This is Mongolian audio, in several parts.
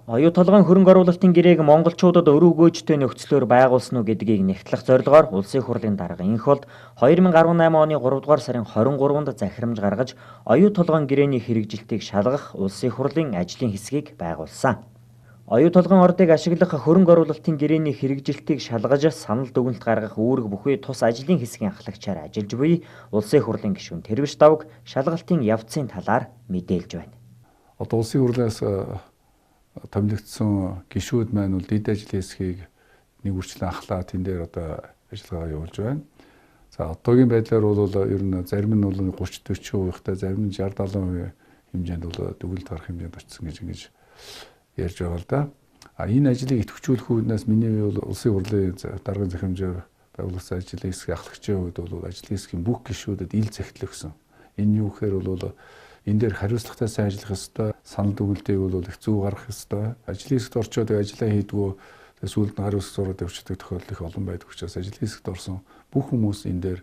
Оюу толгойн хөрөнгө оруулалтын гэрээг монголчуудад өрөө өгөөжтэй нөхцлөөр байгуулсан уу гэдгийг нэгтлэх зорилгоор Улсын хурлын дарга энх болд 2018 оны 3 дугаар сарын 23-нд захирамж гаргаж оюу толгойн гэрээний хэрэгжилтийг шалгах Улсын хурлын ажлын хэсгийг байгуулсан. Оюу толгойн ордыг ашиглах хөрөнгө оруулалтын гэрээний хэрэгжилтийг шалгаж санал дүгнэлт гаргах үүрэг бүхий тус ажлын хэсгийн ахлагчаар ажиллаж буй Улсын хурлын гишүүн Тэрвэш Давг шалгалтын явцын талаар мэдээлж байна. Одоо Улсын хурлаас томилогдсон гишүүд маань бол дэд ажлын хэсгийг нэг үрчлэн ахлаа тэн дээр одоо ажиллагаа явуулж байна. За одоогийн байдлаар бол ер нь зарим нь бол 30-40%-тай, зарим нь 60-70% хэмжээнд бол дүгнэлт гарах хэмжээнд очсон гэж ингэж ярьж байгаа л да. Энэ ажлыг идэвхжүүлэх үүднээс миний бол Улсын хурлын даргын захирамжаар байгуулсан ажлын хэсгийн ахлагчийн хувьд бол ажлын хэсгийн бүх гишүүдэд ил захидал өгсөн. Энэ юу гэхээр бол энэ дээр хариуцлагатай сайн ажиллах ёстой, санал дүгнэлтийг бол их зөв гаргах ёстой. Ажлын хэсэгт орчоод ажиллаа хийдгүү сүүлд нь хариуцлага зураад явчихдаг тохиолдол их олон байдаг учраас ажлын хэсэгт орсон бүх хүмүүс энэ дээр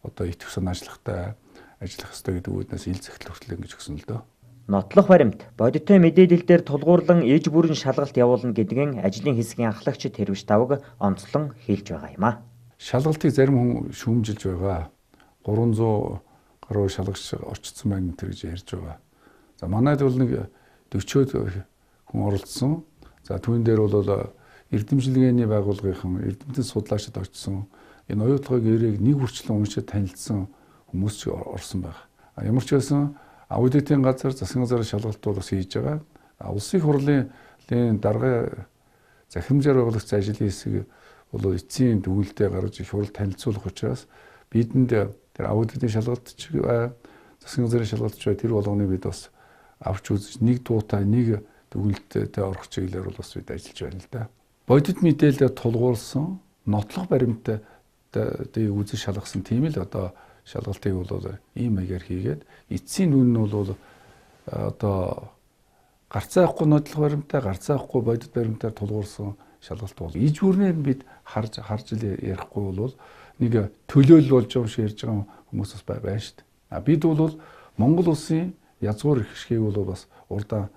одоо итгэх санаачлагтай ажиллах ёстой гэдэг үүднээс ил захидал хүртэл ингэж өгсөн л дөө. Нотлох баримт, бодиттой мэдээлэл дээр тулгуурлан иж бүрэн шалгалт явуулна гэдгийг ажлын хэсгийн ахлагч Тэрвэш Давг онцлон хэлж байгаа юм а. Шалгалтыг зарим хүн шүүмжилж байгаа. 300 гаруй шалгач орчсон байна гэж ярьж байгаа. За манайд бол нэг 40-од хүн оролцсон. За түүн дээр бол эрдэмжилгээний байгууллагын эрдэмтэн судлаачид очсон. Энэ оюу толгойн гэрээг нэг хүрчлэн уншиж танилцсан хүмүүс ч орсон байна. Ямар ч байсан аудитын газар, засгийн газрын шалгалт бол бас хийж байгаа. Улсын хурлын дарга захирамжаар байгуулагдсан ажлын хэсэг бол эцсийн дүгнэлтээ гаргаж их хурл танилцуулах учраас бидэнд тэр аудитын шалгалтч засгийн газрын шалгалтч тэр болгоныг бид бас авч үзэж нэг дуутай нэг дүгнэлттэй орох чиглэлээр бол бас бид ажиллаж байна л да. Бодит мэдээлэлээр тулгуурласан нотлох баримттай үзэж шалгасан тийм л одоо шалгалтыг бол ийм маягаар хийгээд эцсийн дүн нь бол одоо гарцаа авахгүй нотлох баримттай, гарцаа авахгүй бодит баримтаар тулгуурсан шалгалт бол иж бүрнээр бид харж ярихгүй бол нэг төлөөлөл болж байгаа шиг ярьж байгаа хүмүүс бас байна шүү дээ. Бид бол Монгол улсын язгуур эрхшгийг бол бас урдаа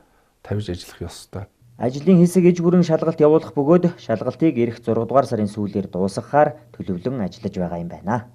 тавьж ажиллах ёстой. Ажлын хэсэг иж бүрэн шалгалт явуулах бөгөөд шалгалтыг эх 6 дугаар сарын сүүлээр дуусгахаар төлөвлөн ажиллаж байгаа юм байна.